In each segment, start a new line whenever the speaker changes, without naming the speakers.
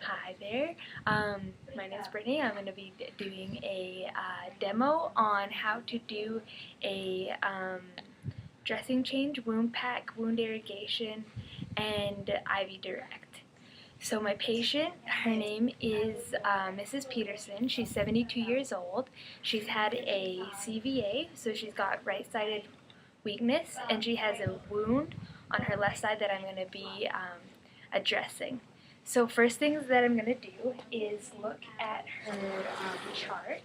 Hi there. My name is Brittany. I'm going to be doing a demo on how to do a dressing change, wound pack, wound irrigation, and IV direct. So my patient, her name is Mrs. Peterson. She's 72 years old. She's had a CVA, so she's got right-sided weakness, and she has a wound on her left side that I'm going to be addressing. So first things that I'm going to do is look at her charts,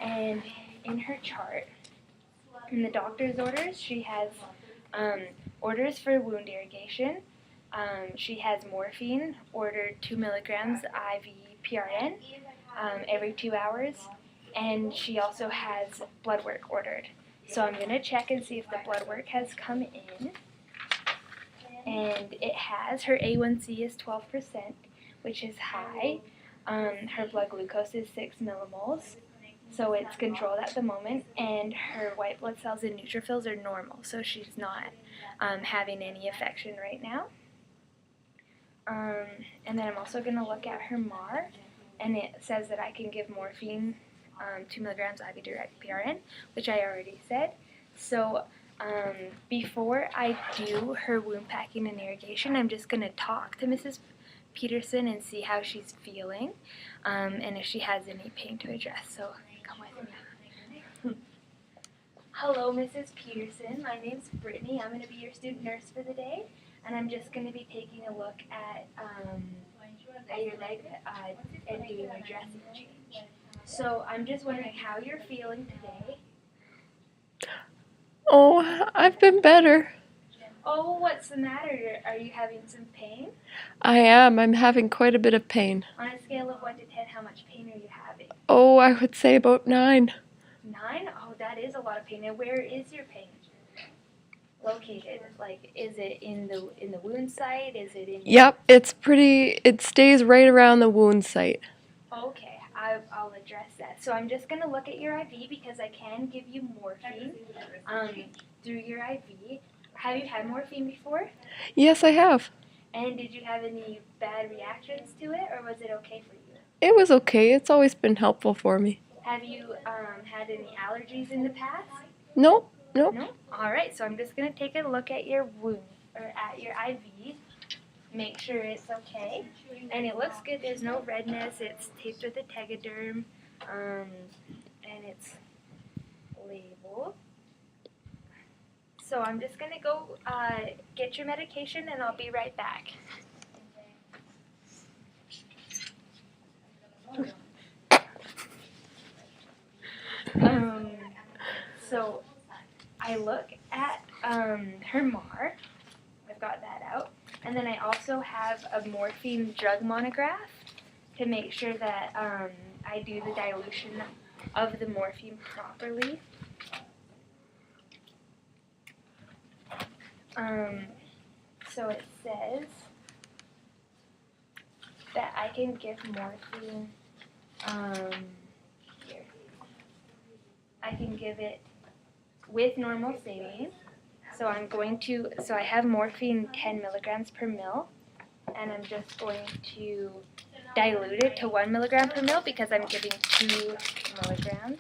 and in her chart, in the doctor's orders, she has orders for wound irrigation. She has morphine ordered 2 milligrams IV PRN every 2 hours, and she also has blood work ordered. So I'm going to check and see if the blood work has come in. And it has. Her A1C is 12%, which is high. Her blood glucose is 6 millimoles, so it's controlled at the moment. And her white blood cells and neutrophils are normal, so she's not having any affection right now. And then I'm also going to look at her MAR, and it says that I can give morphine 2 milligrams IV direct PRN, which I already said. So before I do her wound packing and irrigation, I'm just going to talk to Mrs. Peterson and see how she's feeling, and if she has any pain to address. So come with me. Hello, Mrs. Peterson. My name's Brittany. I'm going to be your student nurse for the day, and I'm just going to be taking a look at your leg and doing a dressing change. So I'm just wondering how you're feeling today.
Oh, I've been better.
Oh, what's the matter? Are you having some pain?
I am. I'm having quite a bit of pain.
On a scale of 1 to 10, how much pain are you having?
Oh, I would say about 9.
9? Oh, that is a lot of pain. And where is your pain located? Like, is it in the wound site? Is it in?
Yep, it stays right around the wound site.
Okay, I'll address that. So I'm just going to look at your IV because I can give you morphine through your IV. Have you had morphine before?
Yes, I have.
And did you have any bad reactions to it, or was it okay for you?
It was okay. It's always been helpful for me.
Have you had any allergies in the past?
Nope.
No? All right, so I'm just going to take a look at your wound, or at your IV, make sure it's okay. And it looks good. There's no redness. It's taped with a tegaderm, and it's labeled. So I'm just going to go get your medication, and I'll be right back. So I look at her MAR. I've got that out. And then I also have a morphine drug monograph to make sure that I do the dilution of the morphine properly. So it says that I can give morphine, here. I can give it with normal saline. So I have morphine 10 milligrams per mil, and I'm just going to dilute it to 1 milligram per mil because I'm giving 2 milligrams.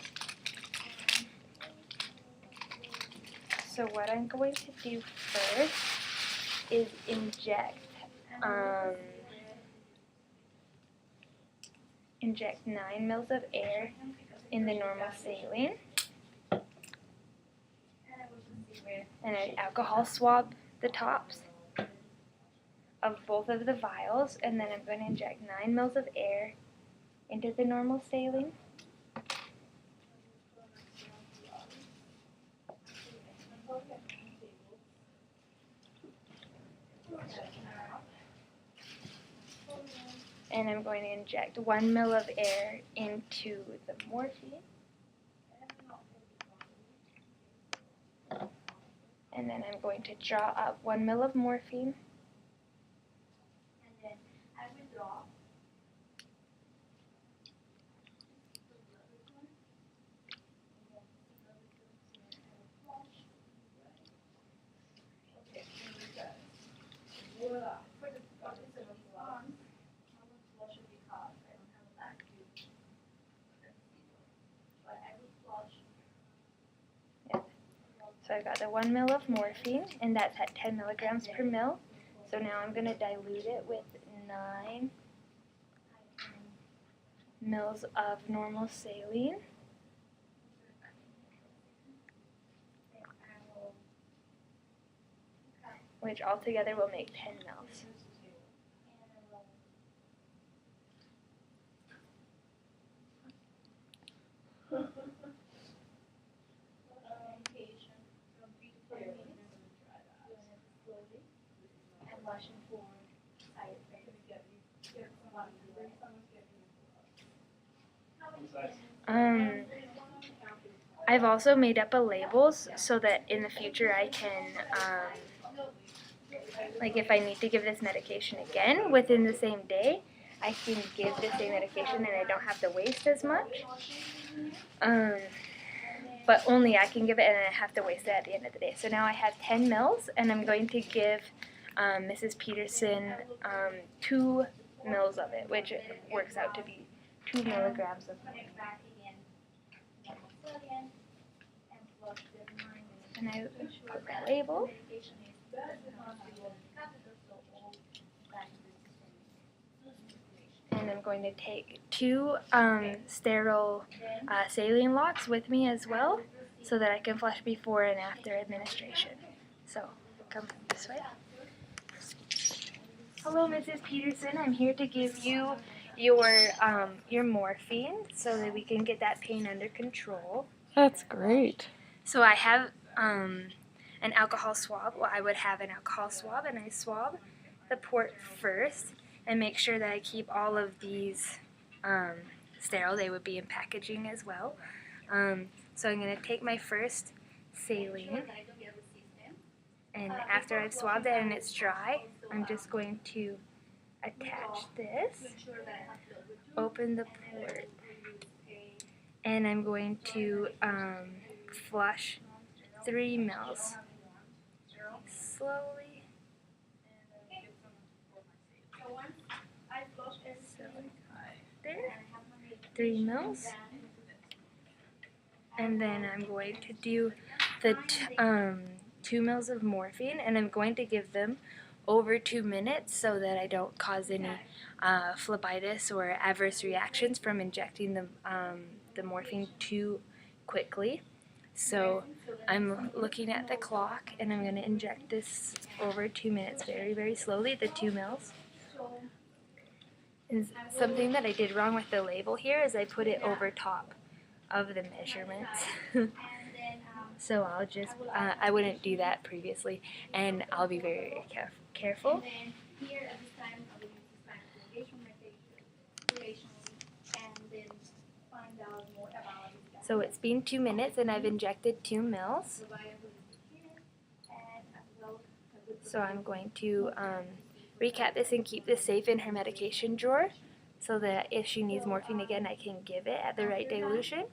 So what I'm going to do first is inject 9 mils of air in the normal saline. And I alcohol swab the tops of both of the vials, and then I'm going to inject 9 mils of air into the normal saline. And I'm going to inject 1 mil of air into the morphine. And then I'm going to draw up 1 mil of morphine. And then I withdraw. So I've got the 1 ml of morphine, and that's at 10 milligrams per ml. So now I'm going to dilute it with 9 mils of normal saline. Which altogether will make 10 mils. I've also made up a labels so that in the future I can, like if I need to give this medication again within the same day, I can give the same medication and I don't have to waste as much. But only I can give it and I have to waste it at the end of the day. So now I have 10 mils and I'm going to give Mrs. Peterson 2 mils of it, which works out to be 2 milligrams of morphine. And I put the label. And I'm going to take 2 sterile saline lots with me as well, so that I can flush before and after administration. So, come this way. Hello, Mrs. Peterson. I'm here to give you your morphine so that we can get that pain under control.
That's great.
So I have an alcohol swab. Well, I would have an alcohol swab, and I swab the port first and make sure that I keep all of these sterile. They would be in packaging as well. So I'm going to take my first saline, and after I've swabbed it and it's dry, I'm just going to attach this, open the port, and I'm going to flush 3 mils slowly. So there, 3 mils, and then I'm going to do the 2 mils of morphine, and I'm going to give them over 2 minutes so that I don't cause any phlebitis or adverse reactions from injecting the morphine too quickly. So I'm looking at the clock, and I'm going to inject this over 2 minutes very, very slowly, the 2 mils. And something that I did wrong with the label here is I put it over top of the measurements. So I'll just, I wouldn't do that previously, and I'll be very, very careful. So it's been 2 minutes and I've injected 2 mils. So I'm going to recap this and keep this safe in her medication drawer so that if she needs morphine again, I can give it at the right dilution.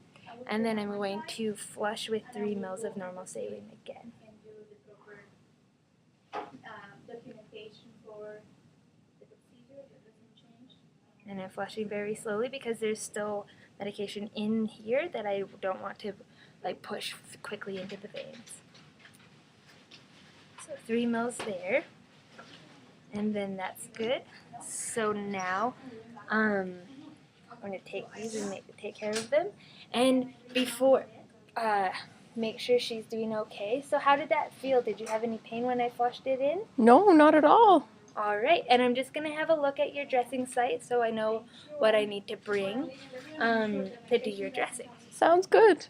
And then I'm going to flush with 3 mils of normal saline again. And I'm flushing very slowly because there's still medication in here that I don't want to push quickly into the veins. So 3 mils there, and then that's good. So now I'm going to take these and take care of them. And before, make sure she's doing okay. So how did that feel? Did you have any pain when I flushed it in?
No, not at all.
All right, and I'm just going to have a look at your dressing site so I know what I need to bring to do your dressing.
Sounds good.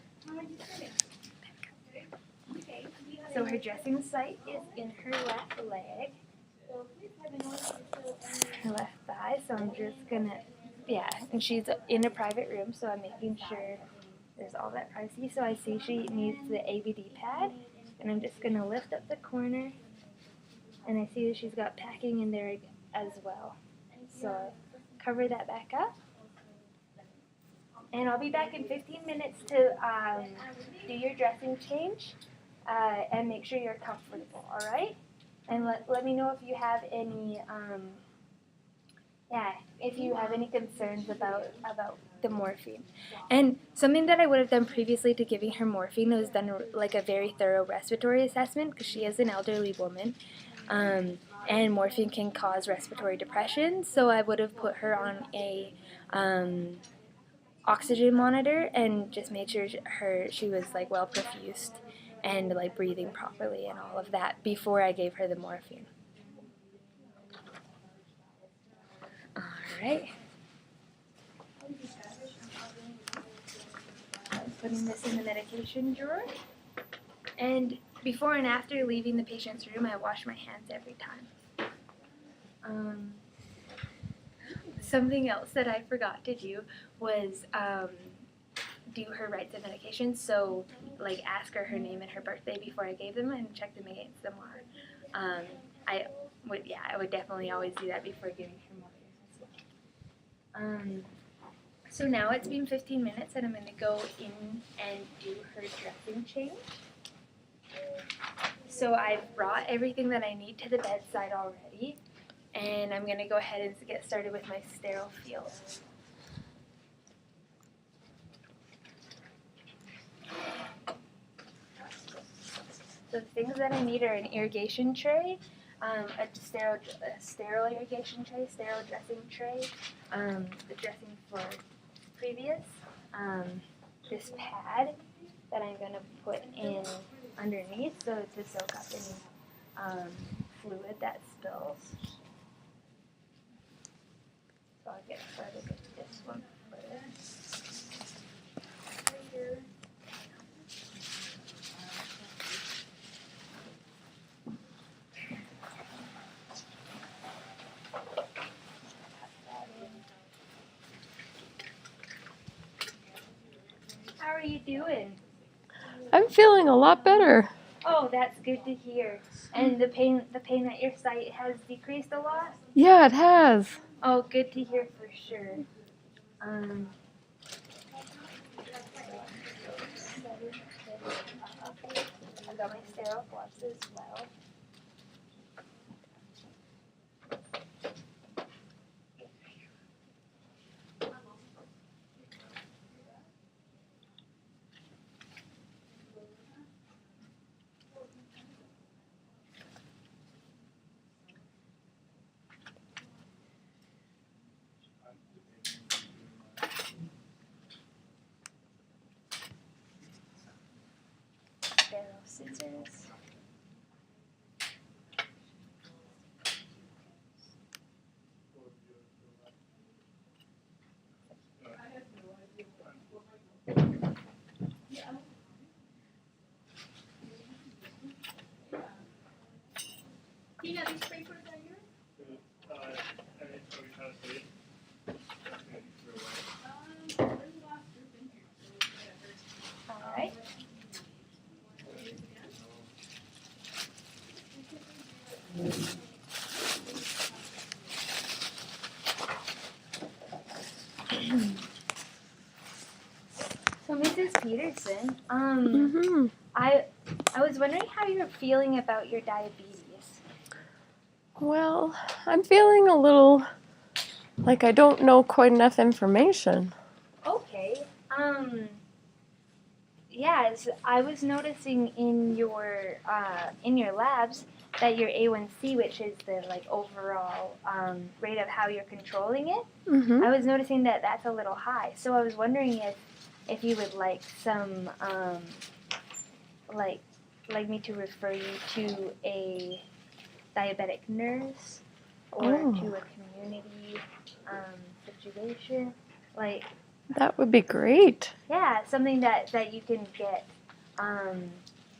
So her dressing site is in her left leg, her left thigh, so I'm just going to, and she's in a private room, so I'm making sure there's all that privacy. So I see she needs the ABD pad, and I'm just going to lift up the corner. And I see that she's got packing in there as well. So cover that back up. And I'll be back in 15 minutes to do your dressing change and make sure you're comfortable, all right? And let me know if you have any if you have any concerns about the morphine. And something that I would have done previously to giving her morphine was done like a very thorough respiratory assessment because she is an elderly woman. And morphine can cause respiratory depression, so I would have put her on a oxygen monitor and just made sure she was like well perfused and like breathing properly and all of that before I gave her the morphine. All right. I'm putting this in the medication drawer. And before and after leaving the patient's room, I wash my hands every time. Something else that I forgot to do was do her rites of medication. So, like, ask her her name and her birthday before I gave them and check them against the MR. I would definitely always do that before giving her morphine. So now it's been 15 minutes and I'm going to go in and do her dressing change. So I've brought everything that I need to the bedside already, and I'm going to go ahead and get started with my sterile field. So the things that I need are an irrigation tray, a sterile irrigation tray, sterile dressing tray, the dressing for previous, this pad that I'm going to put in underneath so to soak up any fluid that spills. So I'll get started with this one first. How are you doing?
I'm feeling a lot better.
Oh, that's good to hear. And the pain at your site has decreased a lot?
Yeah, it has.
Oh, good to hear for sure. I got my sterile gloves as well. Sterile scissors.
Do you have these papers right here?
All right. So Mrs. Peterson, I was wondering how you're feeling about your diabetes.
Well, I'm feeling a little like I don't know quite enough information.
Okay. Yes, I was noticing in your labs that your A1C, which is the like overall rate of how you're controlling it, I was noticing that that's a little high. So I was wondering if you would like some like me to refer you to a diabetic nurse or to a community situation, like.
That would be great.
Yeah, something that you can get,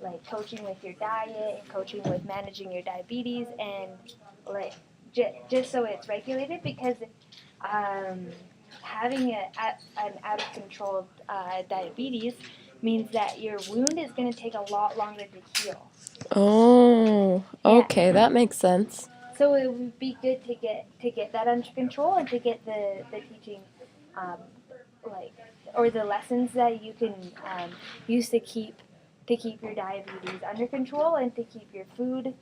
like coaching with your diet and coaching with managing your diabetes and like just so it's regulated because having an out of control diabetes means that your wound is going to take a lot longer to heal.
Oh, okay, that makes sense.
So it would be good to get that under control and to get the teaching, or the lessons that you can use to keep your diabetes under control and to keep your food,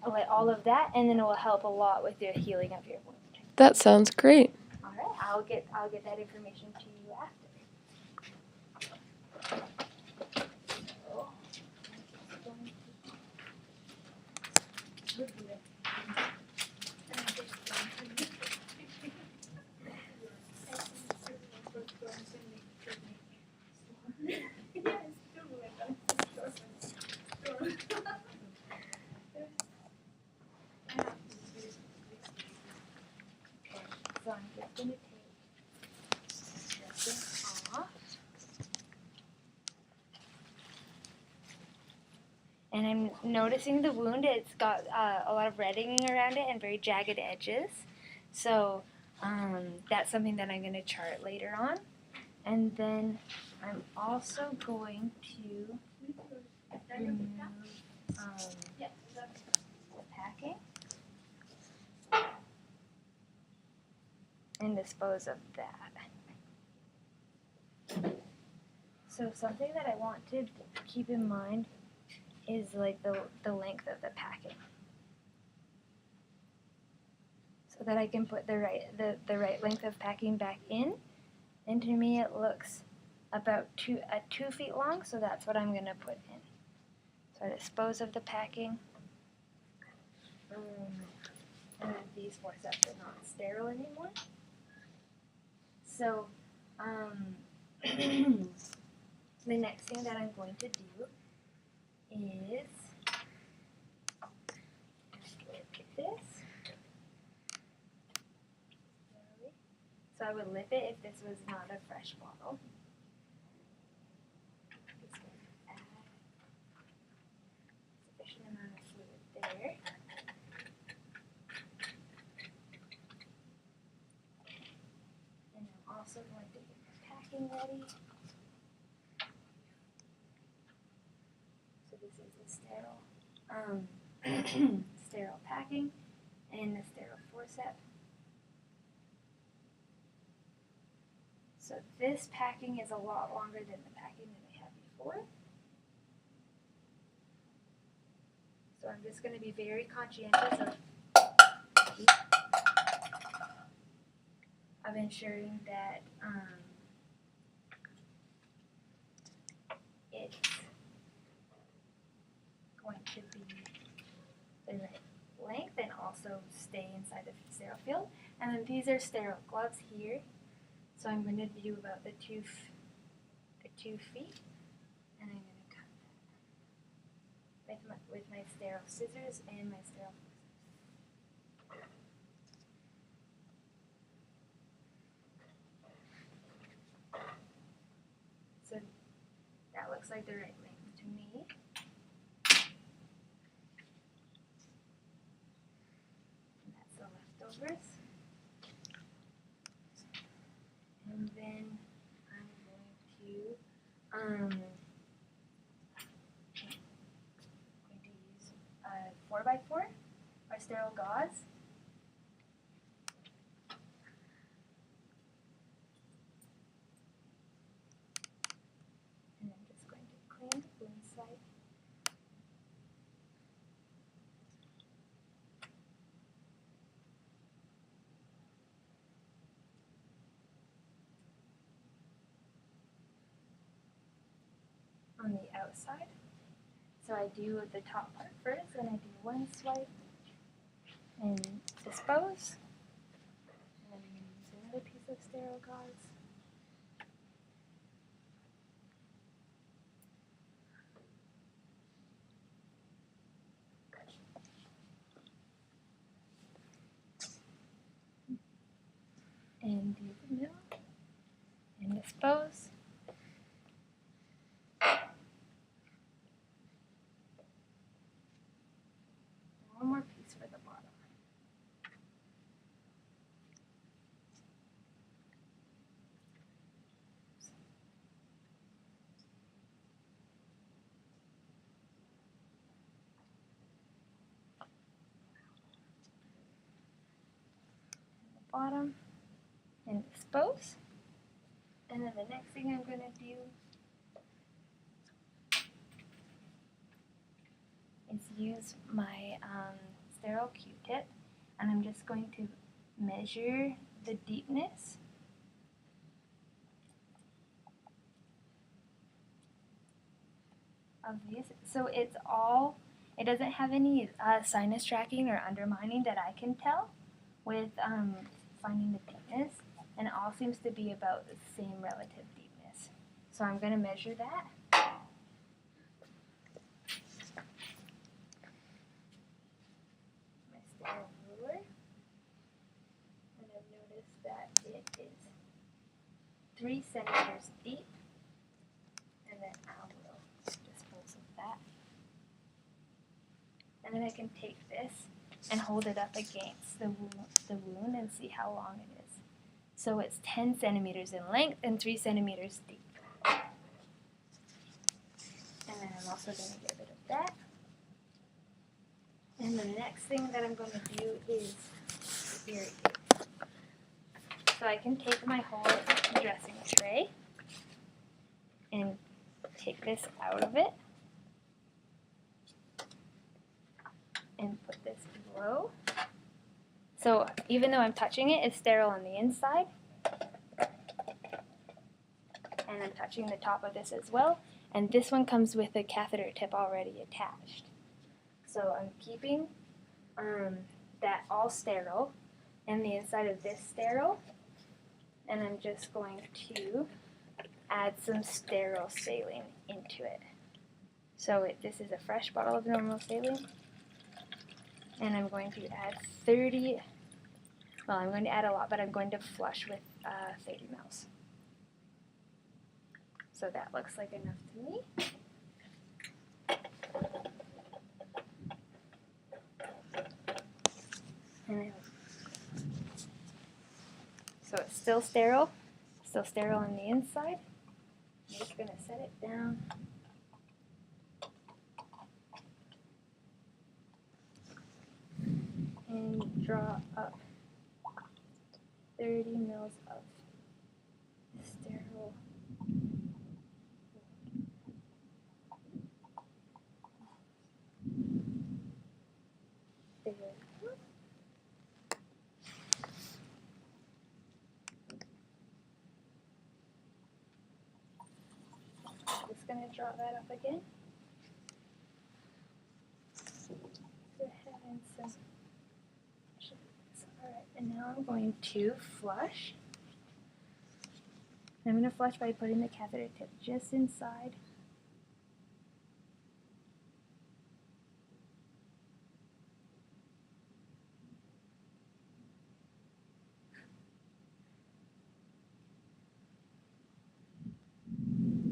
like all of that, and then it will help a lot with the healing of your wound.
That sounds great.
I'll get that information to you after. So, So I'm just going to take this off. And I'm noticing the wound, it's got a lot of reddening around it and very jagged edges. So that's something that I'm going to chart later on. And then I'm also going to remove the packing and dispose of that. So something that I want to keep in mind is like the length of the packing, so that I can put the right length of packing back in. And to me, it looks about 2 feet long, so that's what I'm gonna put in. So I dispose of the packing. And these forceps are not sterile anymore. So the next thing that I'm going to do is look at this. So I would lip it if this was not a fresh bottle. Just going to add sufficient amount of fluid there. And I'm also going to get the packing ready. So this is the sterile, sterile packing and the sterile forceps. So this packing is a lot longer than the packing that I had before. So I'm just going to be very conscientious of ensuring that it's going to be the right length and also stay inside the sterile field. And then these are sterile gloves here. So I'm going to do about the 2 feet, and I'm going to cut that with my sterile scissors and my sterile forceps. So that looks like the right length to me. And that's the leftovers. And then I'm going to use a 4x4 or sterile gauze. And I'm just going to clean the inside. On the outside. So I do the top part first, and I do one swipe and dispose. And then I'm going to use another piece of sterile gauze. And do the middle and dispose. One more piece for the bottom. Bottom and dispose. And then the next thing I'm going to do is use my sterile Q-tip, and I'm just going to measure the deepness of these. So it's all, it doesn't have any sinus tracking or undermining that I can tell with finding the deepness, and it all seems to be about the same relative deepness. So I'm going to measure that. My sterile ruler, and I've noticed that it is 3 centimeters deep, and then I will dispose of that. And then I can take this and hold it up against the wound and see how long it is. So it's 10 centimeters in length and 3 centimeters deep. And then I'm also going to get rid of that. And the next thing that I'm going to do is irrigate. So I can take my whole dressing tray and take this out of it and put this below. So even though I'm touching it, it's sterile on the inside. And I'm touching the top of this as well. And this one comes with a catheter tip already attached. So I'm keeping that all sterile and the inside of this sterile. And I'm just going to add some sterile saline into it. So this is a fresh bottle of normal saline. And I'm going to add 30, well, I'm going to add a lot, but I'm going to flush with 30 mL. So that looks like enough to me. And so it's still sterile on the inside. I'm just going to set it down. And draw up 30 mL of sterile. There we go. I'm just going to draw that up again. Alright, and now I'm going to flush. I'm going to flush by putting the catheter tip just inside.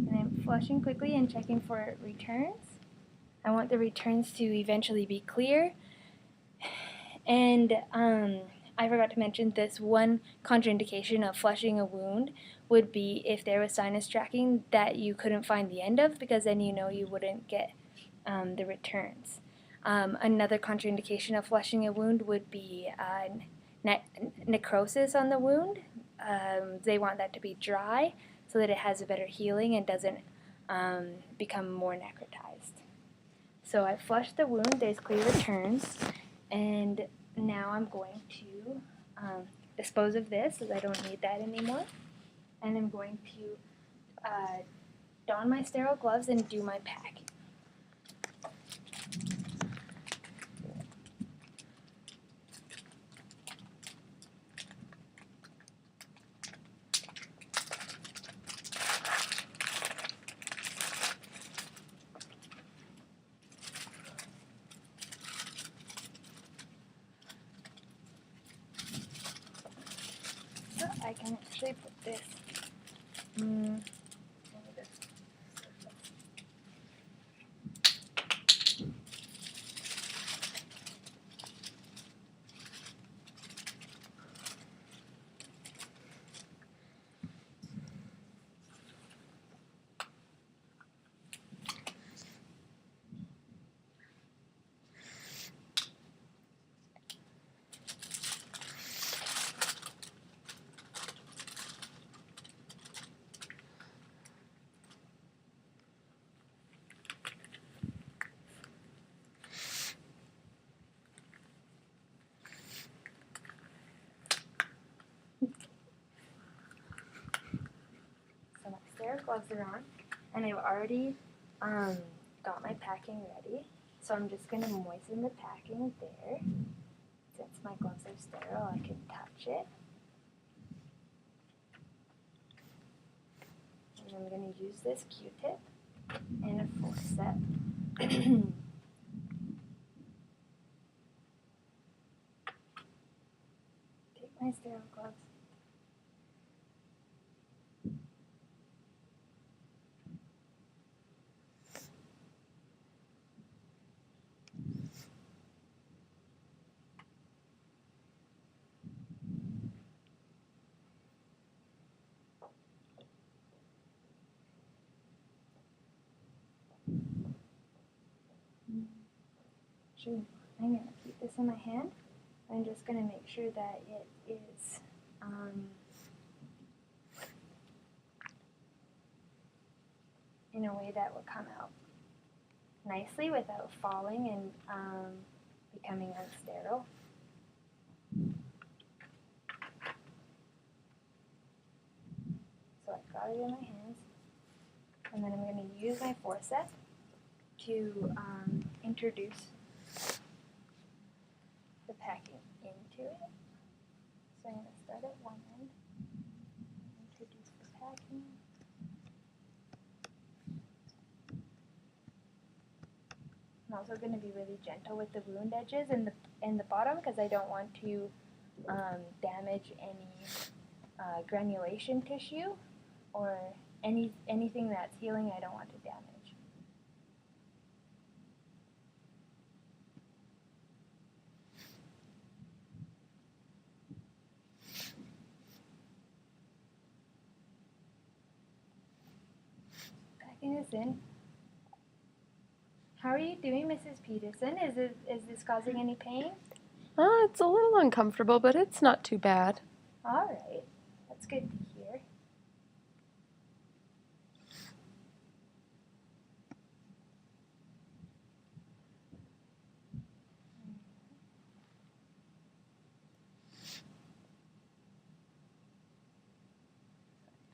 And I'm flushing quickly and checking for returns. I want the returns to eventually be clear. And I forgot to mention this one contraindication of flushing a wound would be if there was sinus tracking that you couldn't find the end of, because then you know you wouldn't get the returns. Another contraindication of flushing a wound would be necrosis on the wound. They want that to be dry so that it has a better healing and doesn't become more necrotized. So I flushed the wound, there's clear returns, and now I'm going to dispose of this as I don't need that anymore. And I'm going to don my sterile gloves and do my packing. So I can actually put this So my sterile gloves are on, and I've already got my packing ready. So I'm just going to moisten the packing there. Since my gloves are sterile, I can touch it. And I'm going to use this Q-tip and a forceps. Take my sterile gloves. I'm going to keep this in my hand. I'm just going to make sure that it is in a way that will come out nicely without falling and becoming unsterile. So I've got it in my hands. And then I'm going to use my forceps to introduce the packing into it. So I'm going to start at one end, introduce the packing. I'm also going to be really gentle with the wound edges in the bottom because I don't want to damage any granulation tissue or anything that's healing. I don't want to damage. Packing this in. How are you doing, Mrs. Peterson? Is this causing any pain?
It's a little uncomfortable, but it's not too bad.
All right, that's good to hear.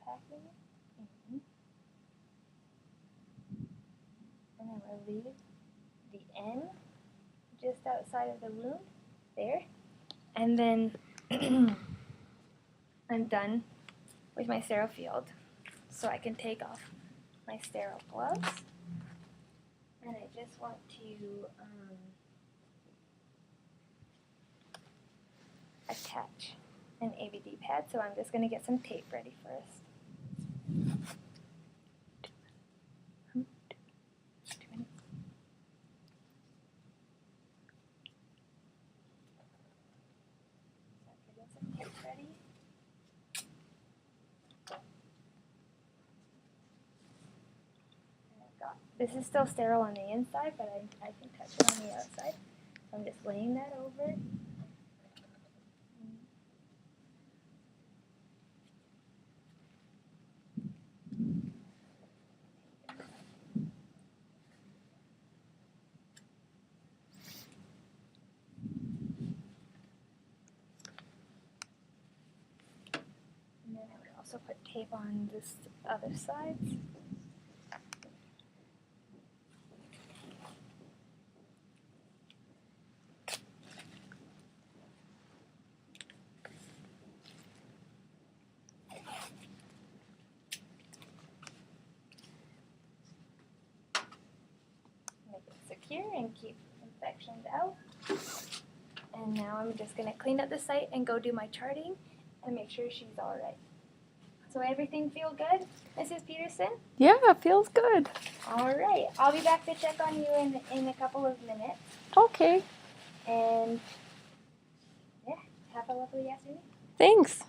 Packing it in. And then we'll leave the end just outside of the wound there. And then I'm done with my sterile field. So I can take off my sterile gloves. And I just want to attach an ABD pad. So I'm just going to get some tape ready first. This is still sterile on the inside, but I can touch it on the outside. So I'm just laying that over. And then I would also put tape on this other side. Make it secure and keep infections out. And now I'm just going to clean up the site and go do my charting and make sure she's all right. So everything feel good, Mrs. Peterson?
Yeah, it feels good.
All right. I'll be back to check on you in a couple of minutes.
Okay.
And yeah, have a lovely afternoon.
Thanks.